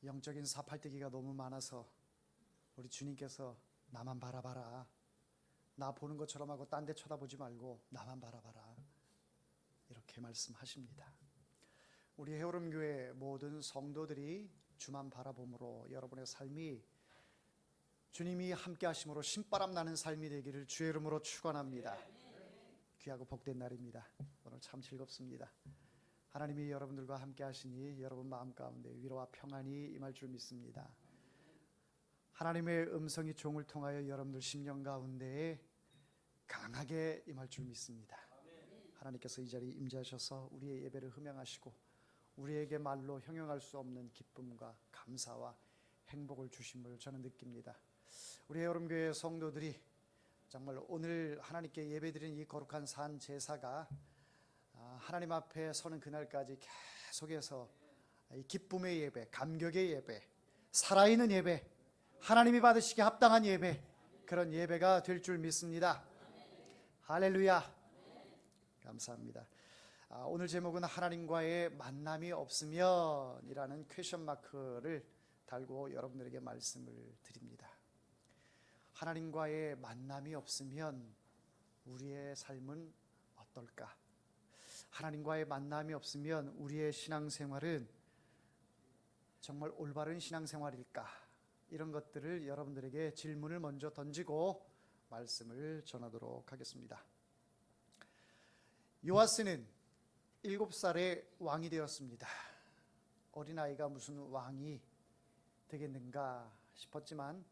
영적인 사팔대기가 너무 많아서 우리 주님께서 나만 바라봐라, 나 보는 것처럼 하고 딴 데 쳐다보지 말고 나만 바라봐라, 이렇게 말씀하십니다. 우리 헤어름교회 모든 성도들이 주만 바라봄으로 여러분의 삶이 주님이 함께 하심으로 신바람 나는 삶이 되기를 주의 이름으로 축원합니다. 귀하고 복된 날입니다. 오늘 참 즐겁습니다. 하나님이 여러분들과 함께 하시니 여러분 마음 가운데 위로와 평안이 임할 줄 믿습니다. 하나님의 음성이 종을 통하여 여러분들 심령 가운데에 강하게 임할 줄 믿습니다. 하나님께서 이 자리에 임재하셔서 우리의 예배를 흠양하시고 우리에게 말로 형용할 수 없는 기쁨과 감사와 행복을 주심을 저는 느낍니다. 우리 여름교회 성도들이 정말 오늘 하나님께 예배드리는 이 거룩한 산 제사가 하나님 앞에 서는 그날까지 계속해서 이 기쁨의 예배, 감격의 예배, 살아있는 예배, 하나님이 받으시기에 합당한 예배, 그런 예배가 될 줄 믿습니다. 할렐루야. 감사합니다. 오늘 제목은 하나님과의 만남이 없으면 이라는 퀘션 마크를 달고 여러분들에게 말씀을 드립니다. 하나님과의 만남이 없으면 우리의 삶은 어떨까? 하나님과의 만남이 없으면 우리의 신앙생활은 정말 올바른 신앙생활일까? 이런 것들을 여러분들에게 질문을 먼저 던지고 말씀을 전하도록 하겠습니다. 요아스는 7살에 왕이 되었습니다. 어린아이가 무슨 왕이 되겠는가 싶었지만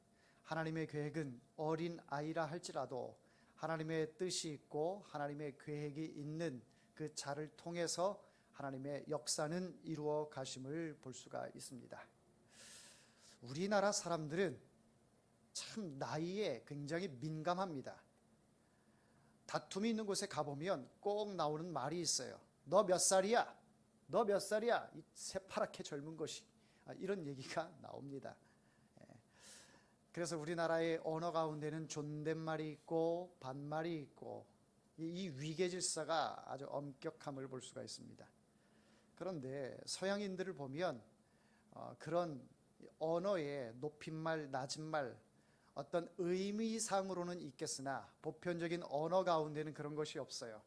하나님의 계획은 어린아이라 할지라도 하나님의 뜻이 있고 하나님의 계획이 있는 그 자를 통해서 하나님의 역사는 이루어 가심을 볼 수가 있습니다. 우리나라 사람들은 참 나이에 굉장히 민감합니다. 다툼이 있는 곳에 가보면 꼭 나오는 말이 있어요. 너 몇 살이야? 너 몇 살이야? 이 새파랗게 젊은 것이, 이런 얘기가 나옵니다. 그래서 우리나라의 언어 가운데는 존댓말이 있고 반말이 있고 이 위계질서가 아주 엄격함을 볼 수가 있습니다. 그런데 서양인들을 보면 그런 언어의 높임말, 낮은말 어떤 의미상으로는 있겠으나 보편적인 언어 가운데는 그런 것이 없어요.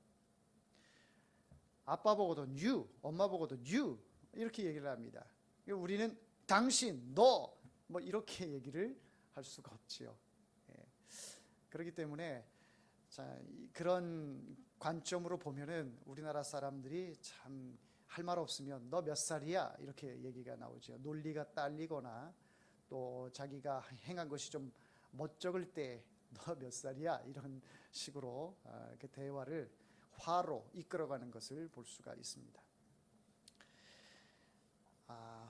아빠 보고도 you, 엄마 보고도 you 이렇게 얘기를 합니다. 우리는 당신, 너 뭐 이렇게 얘기를 할 수가 없지요. 그렇기 때문에 그런 관점으로 보면은 우리나라 사람들이 참 할 말 없으면 너 몇 살이야? 이렇게 얘기가 나오죠. 논리가 딸리거나 또 자기가 행한 것이 좀 멋쩍을 때 너 몇 살이야? 이런 식으로 그 대화를 화로 이끌어가는 것을 볼 수가 있습니다.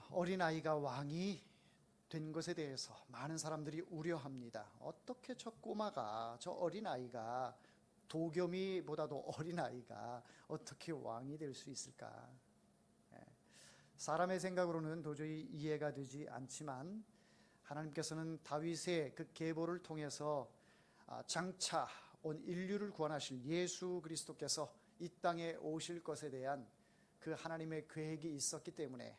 어린아이가 왕이 된 것에 대해서 많은 사람들이 우려합니다. 어떻게 저 꼬마가, 저 어린아이가, 도겸이보다도 어린아이가 어떻게 왕이 될 수 있을까? 사람의 생각으로는 도저히 이해가 되지 않지만 하나님께서는 다윗의 그 계보를 통해서 장차 온 인류를 구원하실 예수 그리스도께서 이 땅에 오실 것에 대한 그 하나님의 계획이 있었기 때문에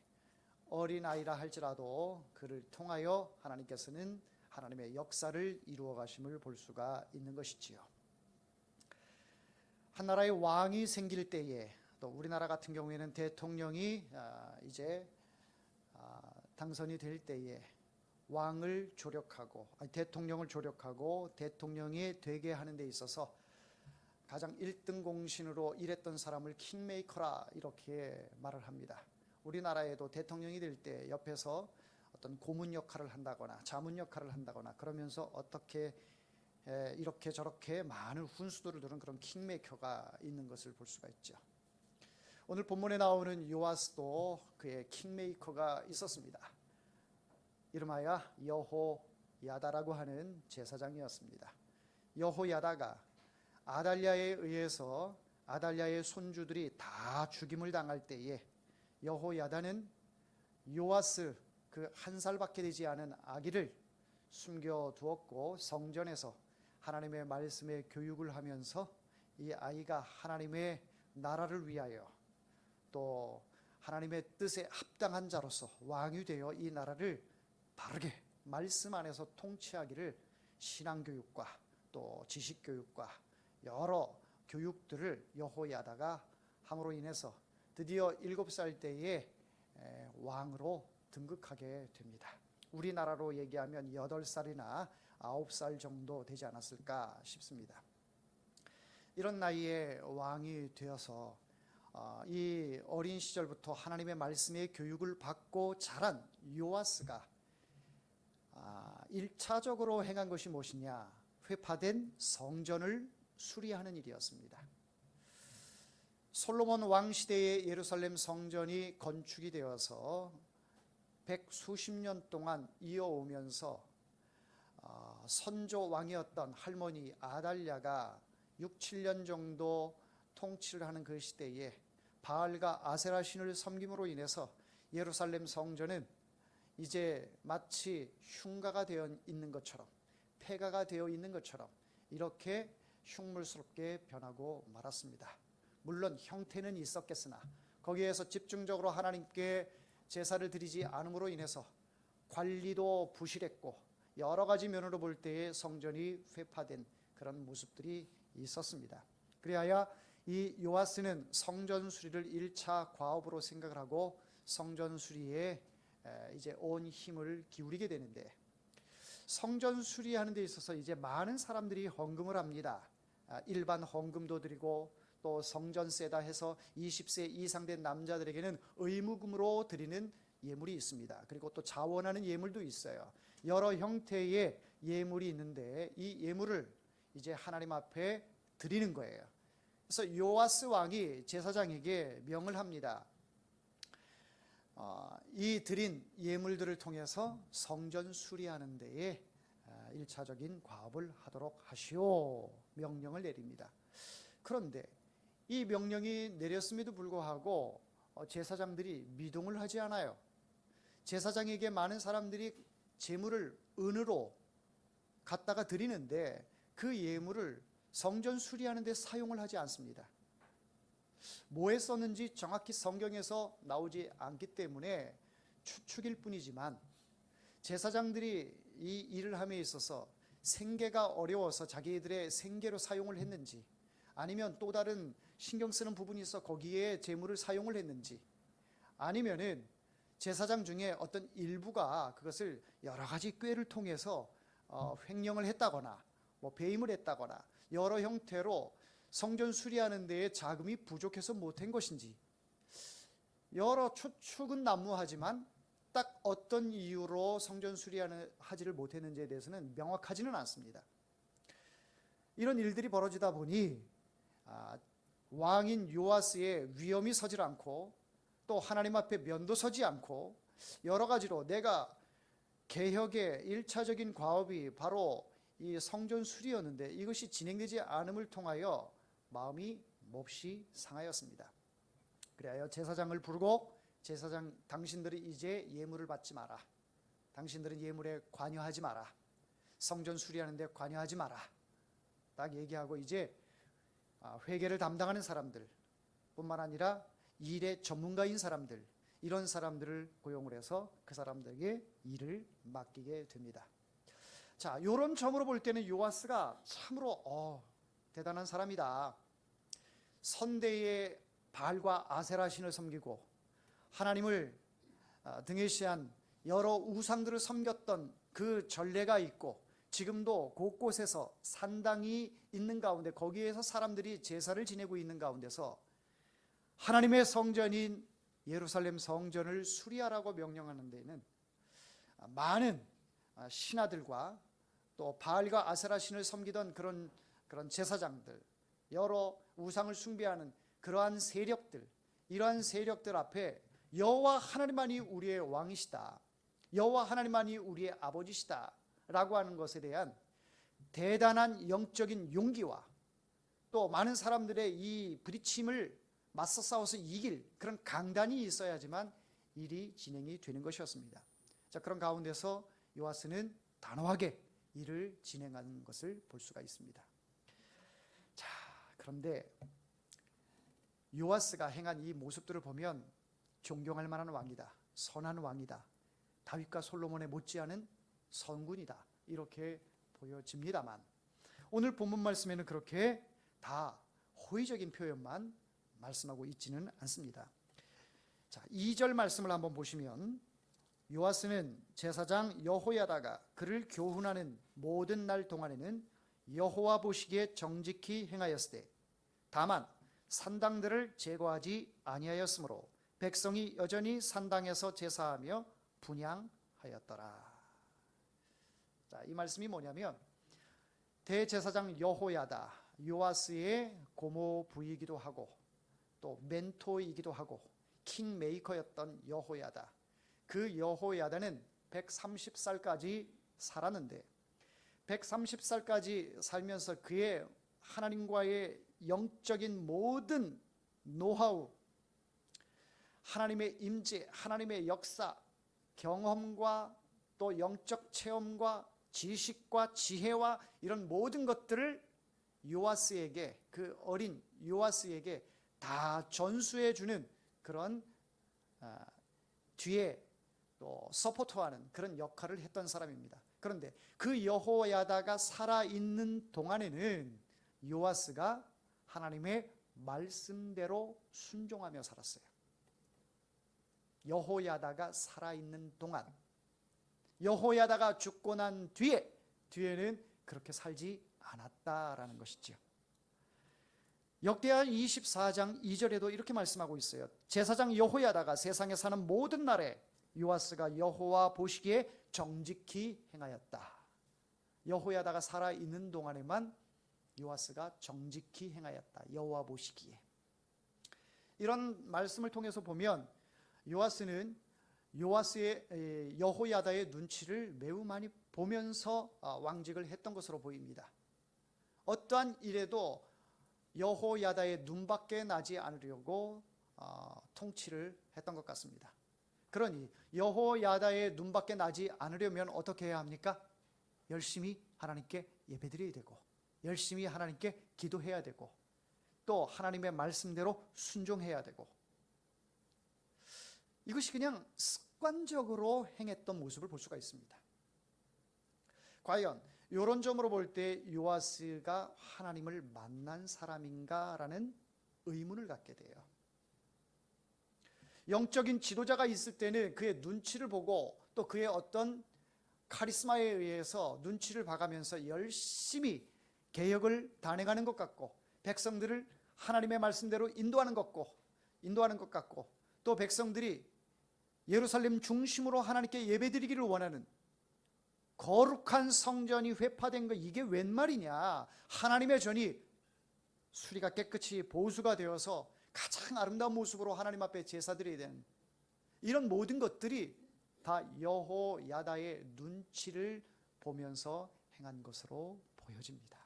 어린아이라 할지라도 그를 통하여 하나님께서는 하나님의 역사를 이루어 가심을 볼 수가 있는 것이지요. 한 나라의 왕이 생길 때에 또 우리나라 같은 경우에는 대통령이 이제 당선이 될 때에 왕을 조력하고 대통령을 조력하고 대통령이 되게 하는 데 있어서 가장 1등 공신으로 일했던 사람을 킹메이커라 이렇게 말을 합니다. 우리나라에도 대통령이 될 때 옆에서 어떤 고문 역할을 한다거나 자문 역할을 한다거나 그러면서 어떻게 이렇게 저렇게 많은 훈수들을 두는 그런 킹메이커가 있는 것을 볼 수가 있죠. 오늘 본문에 나오는 요아스도 그의 킹메이커가 있었습니다. 이름하여 여호야다라고 하는 제사장이었습니다. 여호야다가 아달랴에 의해서 아달랴의 손주들이 다 죽임을 당할 때에 여호야다는 요아스 그 1살밖에 되지 않은 아기를 숨겨두었고 성전에서 하나님의 말씀에 교육을 하면서 이 아이가 하나님의 나라를 위하여 또 하나님의 뜻에 합당한 자로서 왕이 되어 이 나라를 바르게 말씀 안에서 통치하기를 신앙교육과 또 지식교육과 여러 교육들을 여호야다가 함으로 인해서 드디어 7살 때에 왕으로 등극하게 됩니다. 우리나라로 얘기하면 8살이나 9살 정도 되지 않았을까 싶습니다. 이런 나이에 왕이 되어서 이 어린 시절부터 하나님의 말씀의 교육을 받고 자란 요아스가 1차적으로 행한 것이 무엇이냐? 회파된 성전을 수리하는 일이었습니다. 솔로몬 왕 시대에 예루살렘 성전이 건축이 되어서 100수십 년 동안 이어오면서 선조 왕이었던 할머니 아달랴가 6, 7년 정도 통치를 하는 그 시대에 바알과 아세라 신을 섬김으로 인해서 예루살렘 성전은 이제 마치 흉가가 되어 있는 것처럼, 폐가가 되어 있는 것처럼 이렇게 흉물스럽게 변하고 말았습니다. 물론 형태는 있었겠으나 거기에서 집중적으로 하나님께 제사를 드리지 않음으로 인해서 관리도 부실했고 여러 가지 면으로 볼 때에 성전이 회파된 그런 모습들이 있었습니다. 그리하여 이 요아스는 성전 수리를 1차 과업으로 생각을 하고 성전 수리에 이제 온 힘을 기울이게 되는데, 성전 수리하는 데 있어서 이제 많은 사람들이 헌금을 합니다. 일반 헌금도 드리고 또 성전세다 해서 20세 이상 된 남자들에게는 의무금으로 드리는 예물이 있습니다. 그리고 또 자원하는 예물도 있어요. 여러 형태의 예물이 있는데 이 예물을 이제 하나님 앞에 드리는 거예요. 그래서 요아스 왕이 제사장에게 명을 합니다. 이 드린 예물들을 통해서 성전 수리하는 데에 1차적인 과업을 하도록 하시오 명령을 내립니다. 그런데 이 명령이 내렸음에도 불구하고 제사장들이 미동을 하지 않아요. 제사장에게 많은 사람들이 제물을 은으로 갖다가 드리는데 그 예물을 성전 수리하는 데 사용을 하지 않습니다. 뭐에 썼는지 정확히 성경에서 나오지 않기 때문에 추측일 뿐이지만, 제사장들이 이 일을 함에 있어서 생계가 어려워서 자기들의 생계로 사용을 했는지, 아니면 또 다른 신경 쓰는 부분이 있어 거기에 재물을 사용을 했는지, 아니면은 제사장 중에 어떤 일부가 그것을 여러 가지 꾀를 통해서 횡령을 했다거나 뭐 배임을 했다거나 여러 형태로 성전 수리하는 데에 자금이 부족해서 못한 것인지, 여러 추측은 난무하지만 딱 어떤 이유로 성전 수리하지를 못했는지에 대해서는 명확하지는 않습니다. 이런 일들이 벌어지다 보니 왕인 요아스의 위엄이 서질 않고 또 하나님 앞에 면도 서지 않고 여러 가지로 내가 개혁의 1차적인 과업이 바로 이 성전 수리였는데 이것이 진행되지 않음을 통하여 마음이 몹시 상하였습니다. 그래야 제사장을 부르고, 제사장 당신들이 이제 예물을 받지 마라, 당신들은 예물에 관여하지 마라, 성전 수리하는 데 관여하지 마라 딱 얘기하고, 이제 회계를 담당하는 사람들 뿐만 아니라 일의 전문가인 사람들, 이런 사람들을 고용을 해서 그 사람들에게 일을 맡기게 됩니다. 자, 이런 점으로 볼 때는 요아스가 참으로 대단한 사람이다. 선대의 바알과 아세라 신을 섬기고 하나님을 등에시한 여러 우상들을 섬겼던 그 전례가 있고, 지금도 곳곳에서 산당이 있는 가운데 거기에서 사람들이 제사를 지내고 있는 가운데서 하나님의 성전인 예루살렘 성전을 수리하라고 명령하는 데에는 많은 신하들과 또 바알과 아세라 신을 섬기던 그런 제사장들, 여러 우상을 숭배하는 그러한 세력들, 이러한 세력들 앞에 여호와 하나님만이 우리의 왕이시다, 여호와 하나님만이 우리의 아버지시다 라고 하는 것에 대한 대단한 영적인 용기와 또 많은 사람들의 이 부딪힘을 맞서 싸워서 이길 그런 강단이 있어야지만 일이 진행이 되는 것이었습니다. 자, 그런 가운데서 요아스는 단호하게 일을 진행하는 것을 볼 수가 있습니다. 자, 그런데 요아스가 행한 이 모습들을 보면 존경할 만한 왕이다. 선한 왕이다. 다윗과 솔로몬에 못지않은 선군이다. 이렇게 보여집니다만 오늘 본문 말씀에는 그렇게 다 호의적인 표현만 말씀하고 있지는 않습니다. 자, 2절 말씀을 한번 보시면 요아스는 제사장 여호야다가 그를 교훈하는 모든 날 동안에는 여호와 보시기에 정직히 행하였으되 다만 산당들을 제거하지 아니하였으므로 백성이 여전히 산당에서 제사하며 분향하였더라. 자, 이 말씀이 뭐냐면 대제사장 여호야다, 요아스의 고모 부이기도 하고 또 멘토이기도 하고 킹메이커였던 여호야다. 그 여호야다는 130살까지 살았는데 130살까지 살면서 그의 하나님과의 영적인 모든 노하우, 하나님의 임재, 하나님의 역사, 경험과 또 영적 체험과 지식과 지혜와 이런 모든 것들을 요아스에게, 그 어린 요아스에게 다 전수해 주는 그런 뒤에 또 서포트하는 그런 역할을 했던 사람입니다. 그런데 그 여호야다가 살아있는 동안에는 요아스가 하나님의 말씀대로 순종하며 살았어요. 여호야다가 살아있는 동안, 여호야다가 죽고 난 뒤에는 그렇게 살지 않았다라는 것이죠. 역대하 24장 2절에도 이렇게 말씀하고 있어요. 제사장 여호야다가 세상에 사는 모든 날에 요아스가 여호와 보시기에 정직히 행하였다. 여호야다가 살아있는 동안에만 요아스가 정직히 행하였다. 여호와 보시기에. 이런 말씀을 통해서 보면 요아스는 여호야다의 눈치를 매우 많이 보면서 왕직을 했던 것으로 보입니다. 어떠한 일에도 여호야다의 눈밖에 나지 않으려고 통치를 했던 것 같습니다. 그러니 여호야다의 눈밖에 나지 않으려면 어떻게 해야 합니까? 열심히 하나님께 예배드려야 되고 열심히 하나님께 기도해야 되고 또 하나님의 말씀대로 순종해야 되고, 이것이 그냥 습관적으로 행했던 모습을 볼 수가 있습니다. 과연 이런 점으로 볼 때 요아스가 하나님을 만난 사람인가라는 의문을 갖게 돼요. 영적인 지도자가 있을 때는 그의 눈치를 보고 또 그의 어떤 카리스마에 의해서 눈치를 봐가면서 열심히 개혁을 단행하는 것 같고 백성들을 하나님의 말씀대로 인도하는 것 같고 또 백성들이 예루살렘 중심으로 하나님께 예배드리기를 원하는 거룩한 성전이 회파된 거, 이게 웬 말이냐. 하나님의 전이 수리가 깨끗이 보수가 되어서 가장 아름다운 모습으로 하나님 앞에 제사드려야 되는 이런 모든 것들이 다 여호야다의 눈치를 보면서 행한 것으로 보여집니다.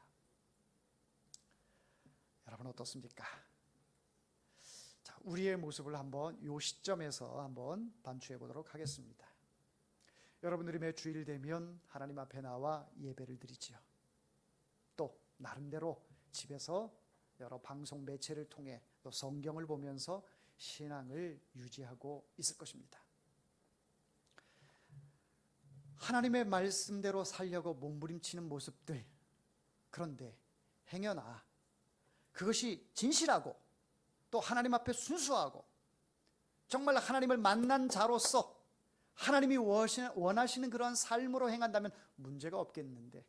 여러분 어떻습니까? 자, 우리의 모습을 한번 이 시점에서 한번 반추해 보도록 하겠습니다. 여러분들이 매 주일 되면 하나님 앞에 나와 예배를 드리지요. 또 나름대로 집에서 여러 방송 매체를 통해 또 성경을 보면서 신앙을 유지하고 있을 것입니다. 하나님의 말씀대로 살려고 몸부림치는 모습들, 그런데 행여나 그것이 진실하고 또 하나님 앞에 순수하고 정말 하나님을 만난 자로서 하나님이 원하시는 그러한 삶으로 행한다면 문제가 없겠는데,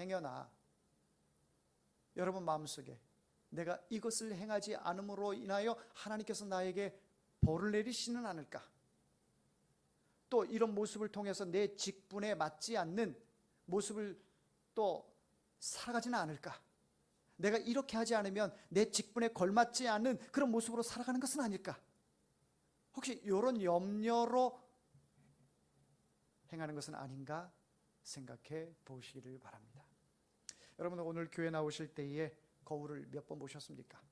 행여나 여러분 마음속에 내가 이것을 행하지 않음으로 인하여 하나님께서 나에게 벌을 내리시는 않을까, 또 이런 모습을 통해서 내 직분에 맞지 않는 모습을 또 살아가지는 않을까, 내가 이렇게 하지 않으면 내 직분에 걸맞지 않는 그런 모습으로 살아가는 것은 아닐까, 혹시 이런 염려로 행하는 것은 아닌가 생각해 보시기를 바랍니다. 여러분 오늘 교회 나오실 때에 거울을 몇 번 보셨습니까?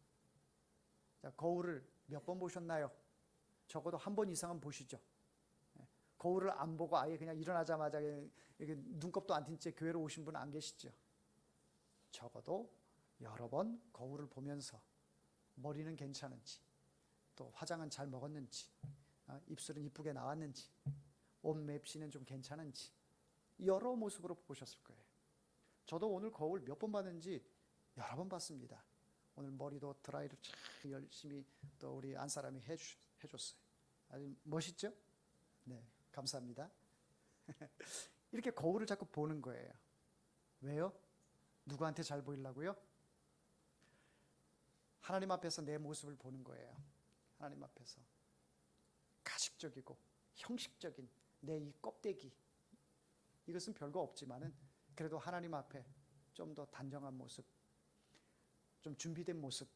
자, 거울을 몇 번 보셨나요? 적어도 한 번 이상은 보시죠. 거울을 안 보고 아예 그냥 일어나자마자 이렇게 눈곱도 안 띈 채 교회로 오신 분 안 계시죠? 적어도 여러 번 거울을 보면서 머리는 괜찮은지, 또 화장은 잘 먹었는지, 입술은 이쁘게 나왔는지, 옷 맵시는 좀 괜찮은지 여러 모습으로 보셨을 거예요. 저도 오늘 거울 몇 번 봤는지 여러 번 봤습니다. 오늘 머리도 드라이를 참 열심히 또 우리 안사람이 해줬어요. 아주 멋있죠? 네, 감사합니다. 이렇게 거울을 자꾸 보는 거예요. 왜요? 누구한테 잘 보이려고요? 하나님 앞에서 내 모습을 보는 거예요. 하나님 앞에서 가식적이고 형식적인 내 이 껍데기, 이것은 별거 없지만은 그래도 하나님 앞에 좀 더 단정한 모습, 좀 준비된 모습,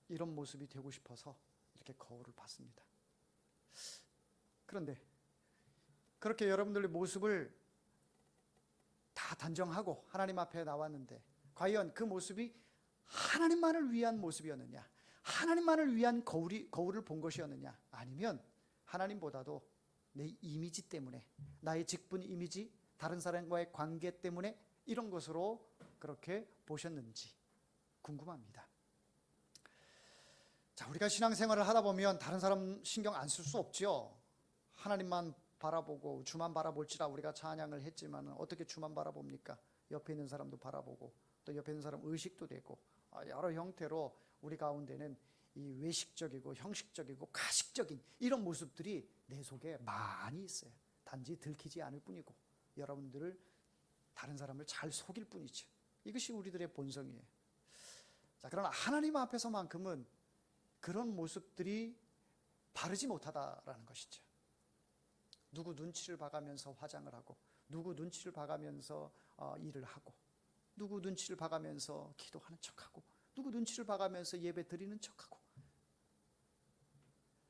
이런 모습이 되고 싶어서 이렇게 거울을 봤습니다. 그런데 그렇게 여러분들의 모습을 다 단정하고 하나님 앞에 나왔는데 과연 그 모습이 하나님만을 위한 모습이었느냐, 하나님만을 위한 거울을 본 것이었느냐, 아니면 하나님보다도 내 이미지 때문에, 나의 직분 이미지, 다른 사람과의 관계 때문에 이런 것으로 그렇게 보셨는지 궁금합니다. 자, 우리가 신앙생활을 하다 보면 다른 사람 신경 안 쓸 수 없죠. 하나님만 바라보고 주만 바라볼지라 우리가 찬양을 했지만 어떻게 주만 바라봅니까? 옆에 있는 사람도 바라보고 또 옆에 있는 사람 의식도 되고 여러 형태로 우리 가운데는 이 외식적이고 형식적이고 가식적인 이런 모습들이 내 속에 많이 있어요. 단지 들키지 않을 뿐이고 여러분들을, 다른 사람을 잘 속일 뿐이죠. 이것이 우리들의 본성이에요. 자, 그러나 하나님 앞에서만큼은 그런 모습들이 바르지 못하다라는 것이죠. 누구 눈치를 봐가면서 화장을 하고, 누구 눈치를 봐가면서 일을 하고, 누구 눈치를 봐가면서 기도하는 척하고, 누구 눈치를 봐가면서 예배 드리는 척하고,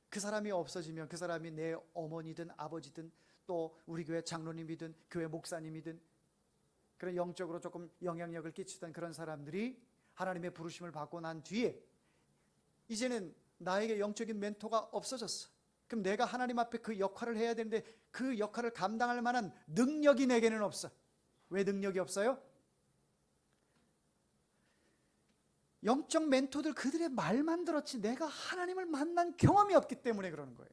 그 사람이 없어지면 그 사람이 내 어머니든 아버지든 또 우리 교회 장로님이든 교회 목사님이든 그런 영적으로 조금 영향력을 끼치던 그런 사람들이 하나님의 부르심을 받고 난 뒤에 이제는 나에게 영적인 멘토가 없어졌어. 그럼 내가 하나님 앞에 그 역할을 해야 되는데 그 역할을 감당할 만한 능력이 내게는 없어. 왜 능력이 없어요? 영적 멘토들 그들의 말만 들었지 내가 하나님을 만난 경험이 없기 때문에 그러는 거예요.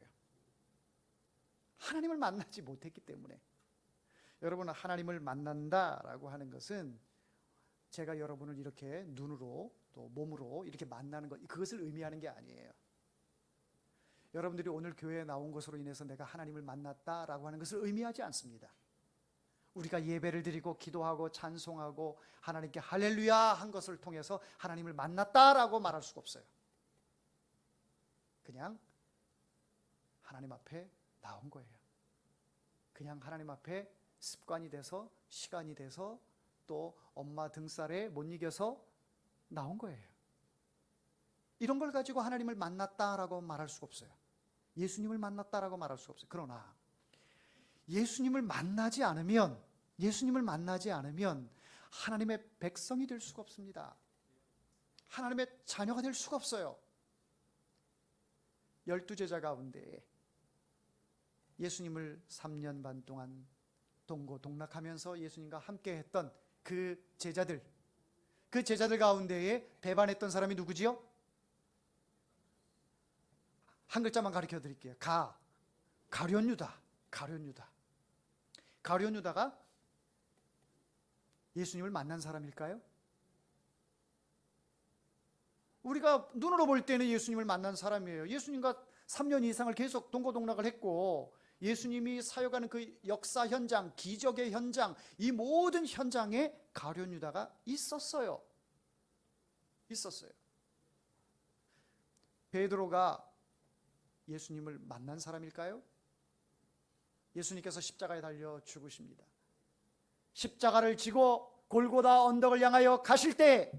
하나님을 만나지 못했기 때문에. 여러분, 하나님을 만난다라고 하는 것은 제가 여러분을 이렇게 눈으로 또 몸으로 이렇게 만나는 것, 그것을 의미하는 게 아니에요. 여러분들이 오늘 교회에 나온 것으로 인해서 내가 하나님을 만났다라고 하는 것을 의미하지 않습니다. 우리가 예배를 드리고 기도하고 찬송하고 하나님께 할렐루야 한 것을 통해서 하나님을 만났다라고 말할 수가 없어요. 그냥 하나님 앞에 나온 거예요. 그냥 하나님 앞에 습관이 돼서, 시간이 돼서, 또 엄마 등살에 못 이겨서 나온 거예요. 이런 걸 가지고 하나님을 만났다라고 말할 수가 없어요. 예수님을 만났다라고 말할 수가 없어요. 그러나 예수님을 만나지 않으면 하나님의 백성이 될 수가 없습니다. 하나님의 자녀가 될 수가 없어요. 12제자 가운데 예수님을 3년 반 동안 동고동락하면서 예수님과 함께 했던 그 제자들 가운데에 배반했던 사람이 누구지요? 한 글자만 가르쳐 드릴게요. 가룟유다. 가룟유다가 예수님을 만난 사람일까요? 우리가 눈으로 볼 때는 예수님을 만난 사람이에요. 예수님과 3년 이상을 계속 동고동락을 했고 예수님이 사역하는 그 역사 현장, 기적의 현장, 이 모든 현장에 가룟유다가 있었어요. 베드로가 예수님을 만난 사람일까요? 예수님께서 십자가에 달려 죽으십니다. 십자가를 지고 골고다 언덕을 향하여 가실 때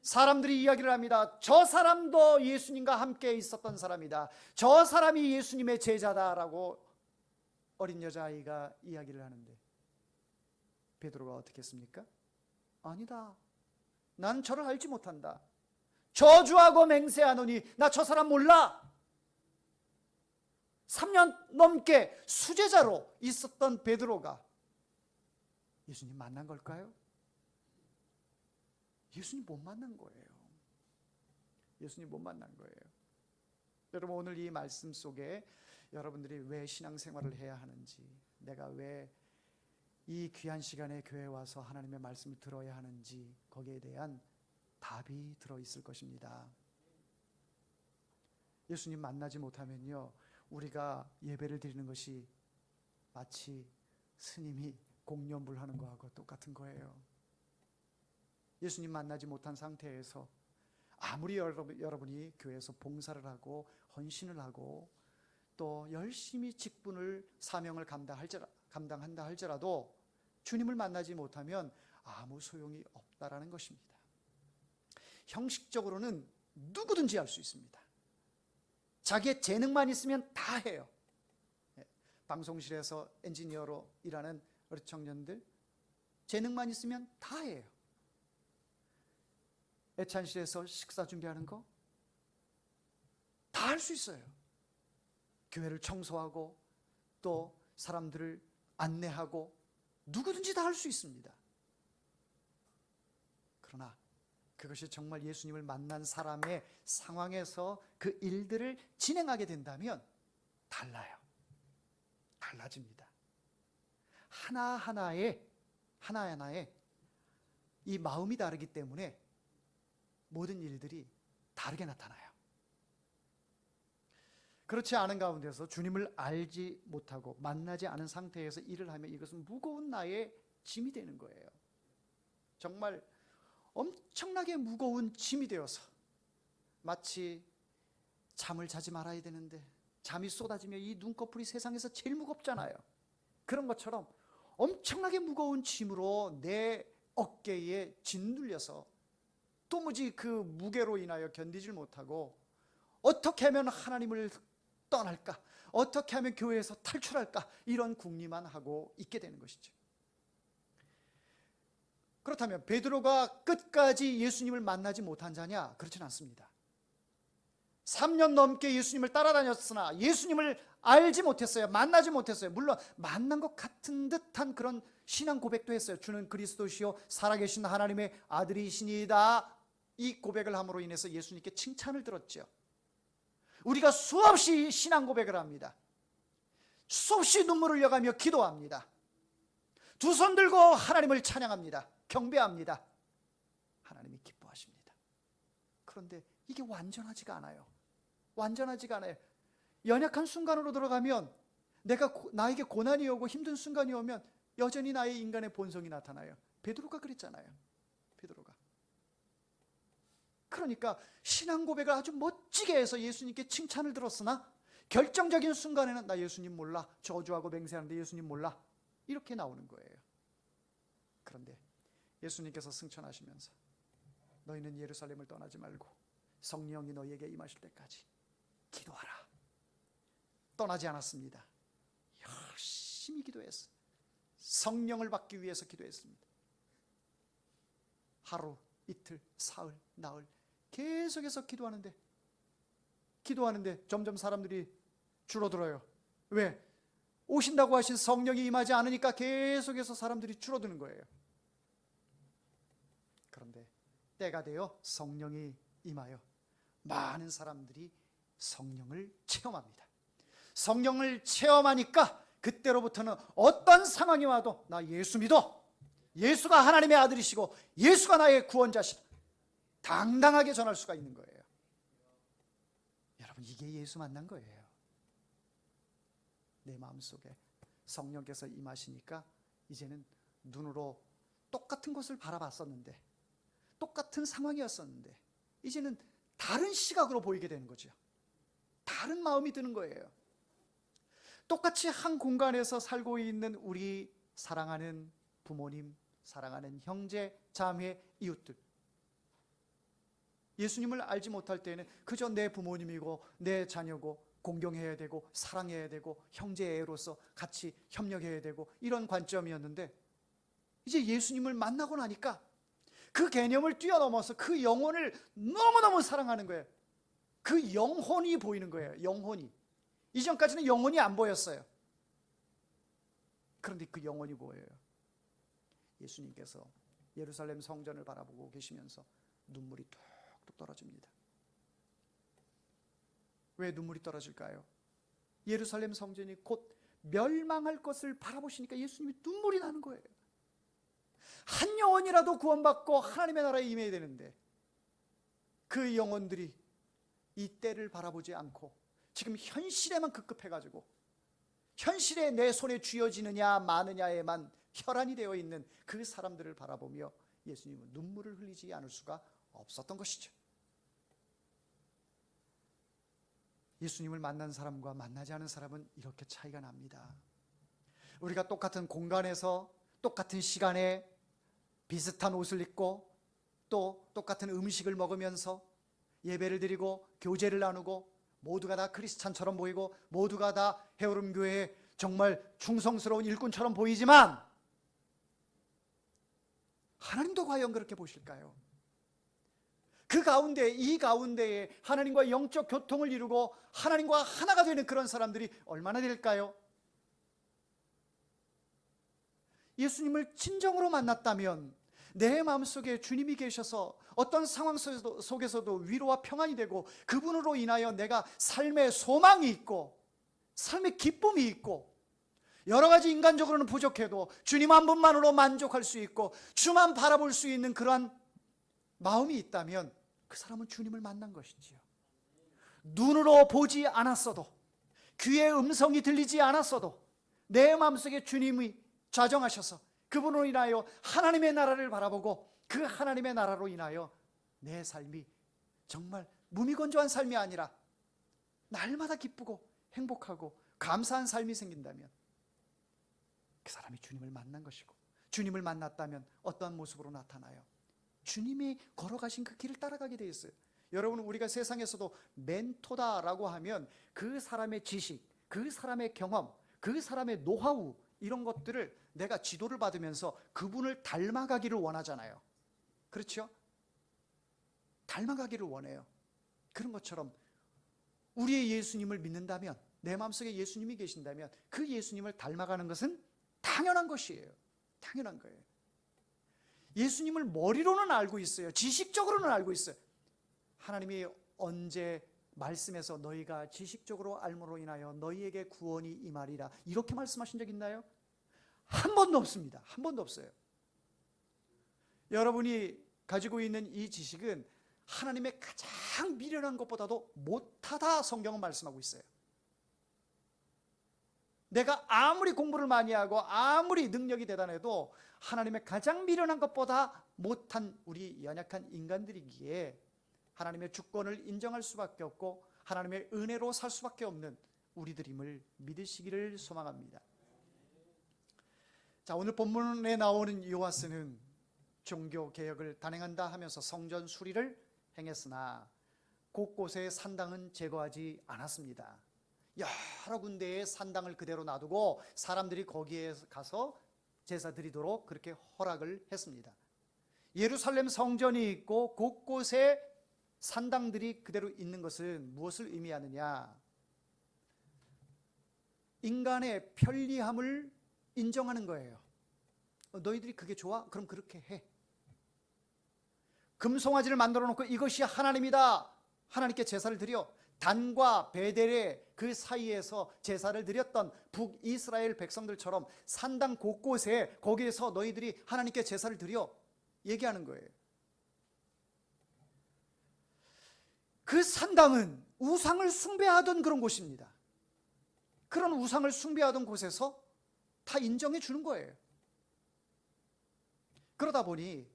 사람들이 이야기를 합니다. 저 사람도 예수님과 함께 있었던 사람이다. 저 사람이 예수님의 제자다라고 어린 여자아이가 이야기를 하는데 베드로가 어떻게 했습니까? 아니다. 난 저를 알지 못한다. 저주하고 맹세하노니 나 저 사람 몰라. 3년 넘게 수제자로 있었던 베드로가 예수님 만난 걸까요? 예수님 못 만난 거예요. 예수님 못 만난 거예요. 여러분, 오늘 이 말씀 속에 여러분들이 왜 신앙생활을 해야 하는지, 내가 왜 이 귀한 시간에 교회에 와서 하나님의 말씀을 들어야 하는지, 거기에 대한 답이 들어있을 것입니다. 예수님 만나지 못하면요, 우리가 예배를 드리는 것이 마치 스님이 공연불하는 거하고 똑같은 거예요. 예수님 만나지 못한 상태에서 아무리 여러분이 교회에서 봉사를 하고 헌신을 하고 또 열심히 직분을, 사명을 감당한다 할지라도 주님을 만나지 못하면 아무 소용이 없다라는 것입니다. 형식적으로는 누구든지 할 수 있습니다. 자기의 재능만 있으면 다 해요. 방송실에서 엔지니어로 일하는 우리 청년들, 재능만 있으면 다 해요. 애찬실에서 식사 준비하는 거 다 할 수 있어요. 교회를 청소하고 또 사람들을 안내하고 누구든지 다 할 수 있습니다. 그러나 그것이 정말 예수님을 만난 사람의 상황에서 그 일들을 진행하게 된다면 달라요. 달라집니다. 하나하나의 이 마음이 다르기 때문에 모든 일들이 다르게 나타나요. 그렇지 않은 가운데서 주님을 알지 못하고 만나지 않은 상태에서 일을 하면 이것은 무거운 나의 짐이 되는 거예요. 정말 엄청나게 무거운 짐이 되어서 마치 잠을 자지 말아야 되는데 잠이 쏟아지며 이 눈꺼풀이 세상에서 제일 무겁잖아요. 그런 것처럼 엄청나게 무거운 짐으로 내 어깨에 짓눌려서 도무지 그 무게로 인하여 견디질 못하고 어떻게 하면 하나님을 떠날까? 어떻게 하면 교회에서 탈출할까? 이런 궁리만 하고 있게 되는 것이죠. 그렇다면 베드로가 끝까지 예수님을 만나지 못한 자냐? 그렇진 않습니다. 3년 넘게 예수님을 따라다녔으나 예수님을 알지 못했어요. 만나지 못했어요. 물론 만난 것 같은 듯한 그런 신앙 고백도 했어요. 주는 그리스도시요 살아계신 하나님의 아들이시니이다. 이 고백을 함으로 인해서 예수님께 칭찬을 들었죠. 우리가 수없이 신앙 고백을 합니다. 수없이 눈물을 흘려가며 기도합니다. 두 손 들고 하나님을 찬양합니다. 경배합니다. 하나님이 기뻐하십니다. 그런데 이게 완전하지가 않아요. 완전하지가 않아요. 연약한 순간으로 들어가면 나에게 고난이 오고 힘든 순간이 오면 여전히 나의 인간의 본성이 나타나요. 베드로가 그랬잖아요. 베드로가. 그러니까 신앙 고백을 아주 멋지게 해서 예수님께 칭찬을 들었으나 결정적인 순간에는 나 예수님 몰라, 저주하고 맹세하는데 예수님 몰라, 이렇게 나오는 거예요. 그런데 예수님께서 승천하시면서 너희는 예루살렘을 떠나지 말고 성령이 너희에게 임하실 때까지 기도하라. 떠나지 않았습니다. 열심히 기도했어요. 성령을 받기 위해서 기도했습니다. 하루, 이틀, 사흘, 나흘 계속해서 기도하는데 점점 사람들이 줄어들어요. 왜? 오신다고 하신 성령이 임하지 않으니까 계속해서 사람들이 줄어드는 거예요. 그런데 때가 되어 성령이 임하여 많은 사람들이 성령을 체험합니다. 성령을 체험하니까 그때로부터는 어떤 상황이 와도 나 예수 믿어, 예수가 하나님의 아들이시고 예수가 나의 구원자시다, 당당하게 전할 수가 있는 거예요. 여러분, 이게 예수 만난 거예요. 내 마음속에 성령께서 임하시니까 이제는 눈으로 똑같은 것을 바라봤었는데, 똑같은 상황이었었는데 이제는 다른 시각으로 보이게 되는 거죠. 다른 마음이 드는 거예요. 똑같이 한 공간에서 살고 있는 우리 사랑하는 부모님, 사랑하는 형제, 자매, 이웃들, 예수님을 알지 못할 때에는 그저 내 부모님이고 내 자녀고 공경해야 되고 사랑해야 되고 형제애로서 같이 협력해야 되고 이런 관점이었는데, 이제 예수님을 만나고 나니까 그 개념을 뛰어넘어서 그 영혼을 너무너무 사랑하는 거예요. 그 영혼이 보이는 거예요. 영혼이. 이전까지는 영혼이 안 보였어요. 그런데 그 영혼이 보여요. 예수님께서 예루살렘 성전을 바라보고 계시면서 눈물이 뚝뚝 떨어집니다. 왜 눈물이 떨어질까요? 예루살렘 성전이 곧 멸망할 것을 바라보시니까 예수님이 눈물이 나는 거예요. 한 영혼이라도 구원받고 하나님의 나라에 임해야 되는데 그 영혼들이 이 때를 바라보지 않고 지금 현실에만 급급해가지고 현실에 내 손에 쥐어지느냐 마느냐에만 혈안이 되어 있는 그 사람들을 바라보며 예수님은 눈물을 흘리지 않을 수가 없었던 것이죠. 예수님을 만난 사람과 만나지 않은 사람은 이렇게 차이가 납니다. 우리가 똑같은 공간에서 똑같은 시간에 비슷한 옷을 입고 또 똑같은 음식을 먹으면서 예배를 드리고 교제를 나누고 모두가 다 크리스찬처럼 보이고 모두가 다 헤어름교회에 정말 충성스러운 일꾼처럼 보이지만 하나님도 과연 그렇게 보실까요? 그 가운데 이 가운데에 하나님과 영적 교통을 이루고 하나님과 하나가 되는 그런 사람들이 얼마나 될까요? 예수님을 진정으로 만났다면 내 마음속에 주님이 계셔서 어떤 상황 속에서도 위로와 평안이 되고 그분으로 인하여 내가 삶의 소망이 있고 삶의 기쁨이 있고 여러 가지 인간적으로는 부족해도 주님 한 분만으로 만족할 수 있고 주만 바라볼 수 있는 그러한 마음이 있다면 그 사람은 주님을 만난 것이지요. 눈으로 보지 않았어도 귀의 음성이 들리지 않았어도 내 마음속에 주님이 좌정하셔서 그분으로 인하여 하나님의 나라를 바라보고 그 하나님의 나라로 인하여 내 삶이 정말 무미건조한 삶이 아니라 날마다 기쁘고 행복하고 감사한 삶이 생긴다면 그 사람이 주님을 만난 것이고 주님을 만났다면 어떠한 모습으로 나타나요? 주님이 걸어가신 그 길을 따라가게 돼 있어요. 여러분, 우리가 세상에서도 멘토다라고 하면 그 사람의 지식, 그 사람의 경험, 그 사람의 노하우 이런 것들을 내가 지도를 받으면서 그분을 닮아가기를 원하잖아요. 그렇죠? 닮아가기를 원해요. 그런 것처럼 우리의 예수님을 믿는다면 내 마음속에 예수님이 계신다면 그 예수님을 닮아가는 것은 당연한 것이에요. 당연한 거예요. 예수님을 머리로는 알고 있어요. 지식적으로는 알고 있어요. 하나님이 언제 말씀에서 너희가 지식적으로 알므로 인하여 너희에게 구원이 임하리라 이렇게 말씀하신 적 있나요? 한 번도 없습니다. 한 번도 없어요. 여러분이 가지고 있는 이 지식은 하나님의 가장 미련한 것보다도 못하다 성경은 말씀하고 있어요. 내가 아무리 공부를 많이 하고 아무리 능력이 대단해도 하나님의 가장 미련한 것보다 못한 우리 연약한 인간들이기에 하나님의 주권을 인정할 수밖에 없고 하나님의 은혜로 살 수밖에 없는 우리들임을 믿으시기를 소망합니다. 자, 오늘 본문에 나오는 요아스는 종교 개혁을 단행한다 하면서 성전 수리를 행했으나 곳곳에 산당은 제거하지 않았습니다. 여러 군데의 산당을 그대로 놔두고 사람들이 거기에 가서 제사 드리도록 그렇게 허락을 했습니다. 예루살렘 성전이 있고 곳곳에 산당들이 그대로 있는 것은 무엇을 의미하느냐? 인간의 편리함을 인정하는 거예요. 너희들이 그게 좋아? 그럼 그렇게 해. 금송아지를 만들어 놓고 이것이 하나님이다. 하나님께 제사를 드려. 단과 베델의 그 사이에서 제사를 드렸던 북이스라엘 백성들처럼 산당 곳곳에 거기에서 너희들이 하나님께 제사를 드려 얘기하는 거예요. 그 산당은 우상을 숭배하던 그런 곳입니다. 그런 우상을 숭배하던 곳에서 다 인정해 주는 거예요. 그러다 보니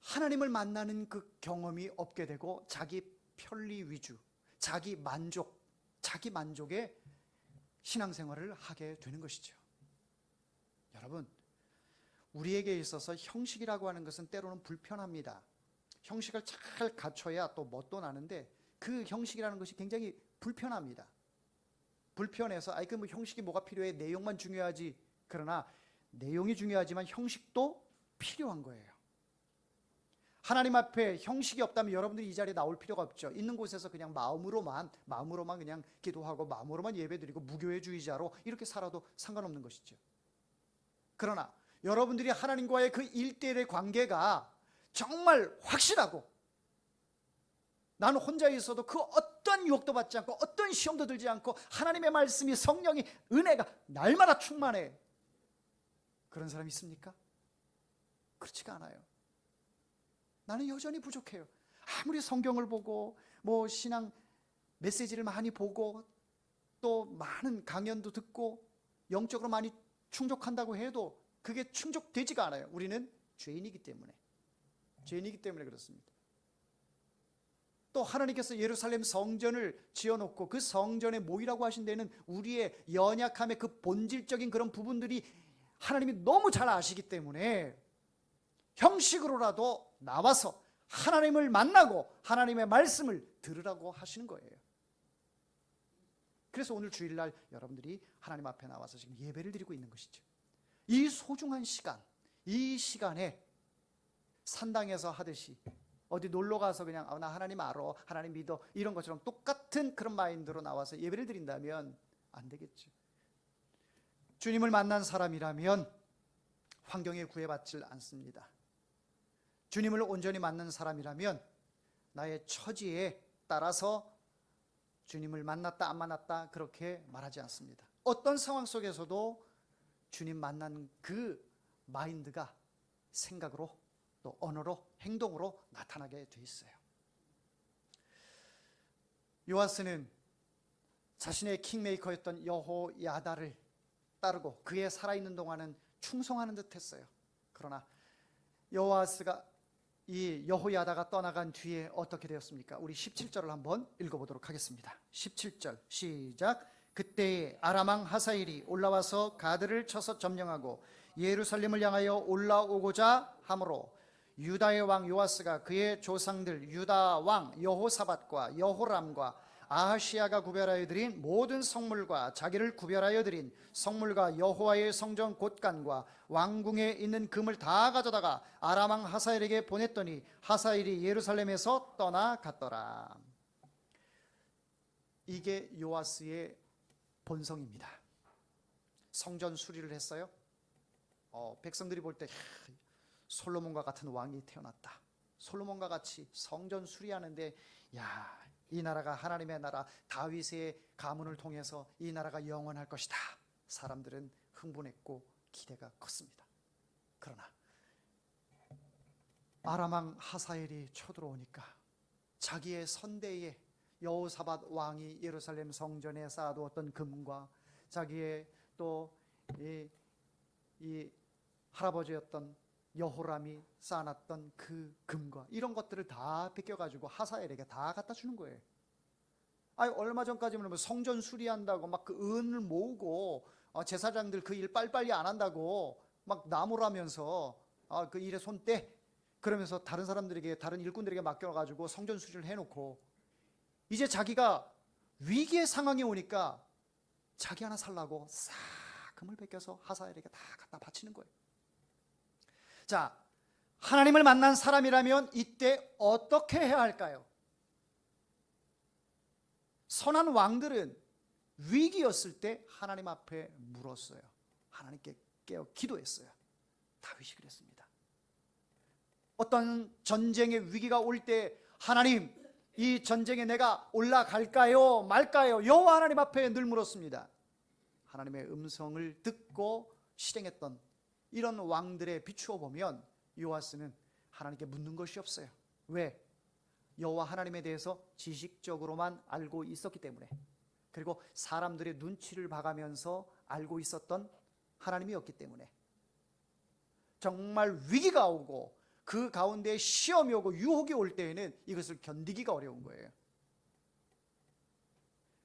하나님을 만나는 그 경험이 없게 되고 자기 편리 위주, 자기 만족의 신앙생활을 하게 되는 것이죠. 여러분, 우리에게 있어서 형식이라고 하는 것은 때로는 불편합니다. 형식을 잘 갖춰야 또 멋도 나는데 그 형식이라는 것이 굉장히 불편합니다. 불편해서 그 뭐 형식이 뭐가 필요해? 내용만 중요하지. 그러나 내용이 중요하지만 형식도 필요한 거예요. 하나님 앞에 형식이 없다면 여러분들이 이 자리에 나올 필요가 없죠. 있는 곳에서 그냥 마음으로만 그냥 기도하고 마음으로만 예배드리고 무교회주의자로 이렇게 살아도 상관없는 것이죠. 그러나 여러분들이 하나님과의 그 1:1의 관계가 정말 확실하고 나는 혼자 있어도 그 어떤 유혹도 받지 않고 어떤 시험도 들지 않고 하나님의 말씀이, 성령이, 은혜가 날마다 충만해. 그런 사람이 있습니까? 그렇지가 않아요. 나는 여전히 부족해요. 아무리 성경을 보고 신앙 메시지를 많이 보고 또 많은 강연도 듣고 영적으로 많이 충족한다고 해도 그게 충족되지가 않아요. 우리는 죄인이기 때문에 그렇습니다. 또 하나님께서 예루살렘 성전을 지어놓고 그 성전에 모이라고 하신 데는 우리의 연약함의 그 본질적인 그런 부분들이 하나님이 너무 잘 아시기 때문에 형식으로라도 나와서 하나님을 만나고 하나님의 말씀을 들으라고 하시는 거예요. 그래서 오늘 주일날 여러분들이 하나님 앞에 나와서 지금 예배를 드리고 있는 것이죠. 이 소중한 시간, 이 시간에 산당에서 하듯이 어디 놀러 가서 그냥 나 하나님 알아, 하나님 믿어, 이런 것처럼 똑같은 그런 마인드로 나와서 예배를 드린다면 안 되겠죠. 주님을 만난 사람이라면 환경에 구애받질 않습니다. 주님을 온전히 만난 사람이라면 나의 처지에 따라서 주님을 만났다 안 만났다 그렇게 말하지 않습니다. 어떤 상황 속에서도 주님 만난 그 마인드가 생각으로 또 언어로, 행동으로 나타나게 돼 있어요. 요아스는 자신의 킹메이커였던 여호야다를 따르고 그의 살아있는 동안은 충성하는 듯 했어요. 그러나 요아스가 이 여호야다가 떠나간 뒤에 어떻게 되었습니까? 우리 17절을 한번 읽어보도록 하겠습니다. 17절 시작. 그때에 아람 왕 하사엘이 올라와서 가드를 쳐서 점령하고 예루살렘을 향하여 올라오고자 하므로 유다의 왕 요아스가 그의 조상들 유다 왕 여호사밧과 여호람과 아하시야가 구별하여 드린 모든 성물과 자기를 구별하여 드린 성물과 여호와의 성전 곳간과 왕궁에 있는 금을 다 가져다가 아람 왕 하사엘에게 보냈더니 하사엘이 예루살렘에서 떠나갔더라. 이게 요아스의 본성입니다. 성전 수리를 했어요. 백성들이 볼 때 솔로몬과 같은 왕이 태어났다. 솔로몬과 같이 성전 수리하는데 이 나라가 하나님의 나라, 다윗의 가문을 통해서 이 나라가 영원할 것이다. 사람들은 흥분했고 기대가 컸습니다. 그러나 아람 왕 하사엘이 쳐들어오니까 자기의 선대의 여호사밧 왕이 예루살렘 성전에 쌓아두었던 금과 자기의 또 이 할아버지였던 여호람이 쌓아놨던 그 금과 이런 것들을 다 뺏겨가지고 하사엘에게 다 갖다 주는 거예요. 얼마 전까지는 성전 수리한다고 막 그 은을 모으고 제사장들 그 일 빨리빨리 안 한다고 막 나무라면서 그 일에 손 떼 그러면서 다른 사람들에게, 다른 일꾼들에게 맡겨가지고 성전 수리를 해놓고 이제 자기가 위기의 상황이 오니까 자기 하나 살라고 싹 금을 뺏겨서 하사엘에게 다 갖다 바치는 거예요. 자, 하나님을 만난 사람이라면 이때 어떻게 해야 할까요? 선한 왕들은 위기였을 때 하나님 앞에 물었어요. 하나님께 깨어 기도했어요. 다윗이 그랬습니다. 어떤 전쟁의 위기가 올 때 하나님, 이 전쟁에 내가 올라갈까요 말까요? 여호와 하나님 앞에 늘 물었습니다. 하나님의 음성을 듣고 실행했던 이런 왕들에 비추어 보면 요아스는 하나님께 묻는 것이 없어요. 왜? 여호와 하나님에 대해서 지식적으로만 알고 있었기 때문에, 그리고 사람들의 눈치를 봐가면서 알고 있었던 하나님이었기 때문에, 정말 위기가 오고 그 가운데 시험이 오고 유혹이 올 때에는 이것을 견디기가 어려운 거예요.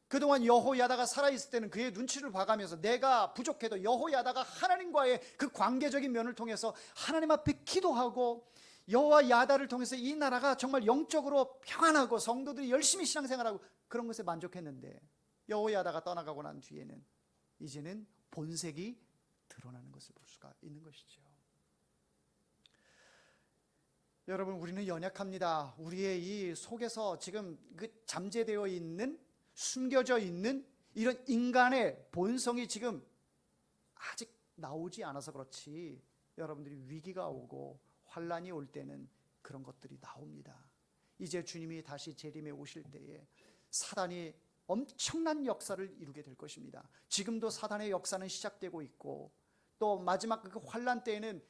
그동안 여호야다가 살아있을 때는 그의 눈치를 봐가면서 내가 부족해도 여호야다가 하나님과의 그 관계적인 면을 통해서 하나님 앞에 기도하고 여호야다를 통해서 이 나라가 정말 영적으로 평안하고 성도들이 열심히 신앙생활하고 그런 것에 만족했는데, 여호야다가 떠나가고 난 뒤에는 이제는 본색이 드러나는 것을 볼 수가 있는 것이죠. 여러분, 우리는 연약합니다. 우리의 이 속에서 지금 그 잠재되어 있는, 숨겨져 있는 이런 인간의 본성이 지금 아직 나오지 않아서 그렇지, 여러분들이 위기가 오고 환란이 올 때는 그런 것들이 나옵니다. 이제 주님이 다시 재림에 오실 때에 사단이 엄청난 역사를 이루게 될 것입니다. 지금도 사단의 역사는 시작되고 있고, 또 마지막 그 환난 때에는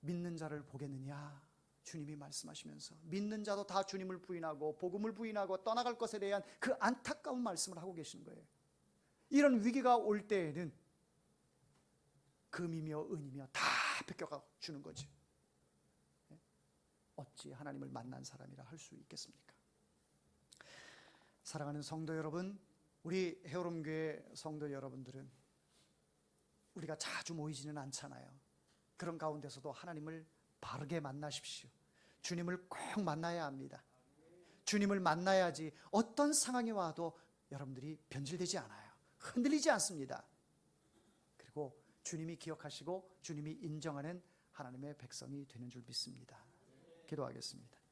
믿는 자를 보겠느냐 주님이 말씀하시면서, 믿는 자도 다 주님을 부인하고 복음을 부인하고 떠나갈 것에 대한 그 안타까운 말씀을 하고 계시는 거예요. 이런 위기가 올 때에는 금이며 은이며 다 뺏겨가 주는 거지. 어찌 하나님을 만난 사람이라 할 수 있겠습니까? 사랑하는 성도 여러분, 우리 헤어롬교회 성도 여러분들은 우리가 자주 모이지는 않잖아요. 그런 가운데서도 하나님을 바르게 만나십시오. 주님을 꼭 만나야 합니다. 주님을 만나야지 어떤 상황이 와도 여러분들이 변질되지 않아요. 흔들리지 않습니다. 그리고 주님이 기억하시고 주님이 인정하는 하나님의 백성이 되는 줄 믿습니다. 기도하겠습니다.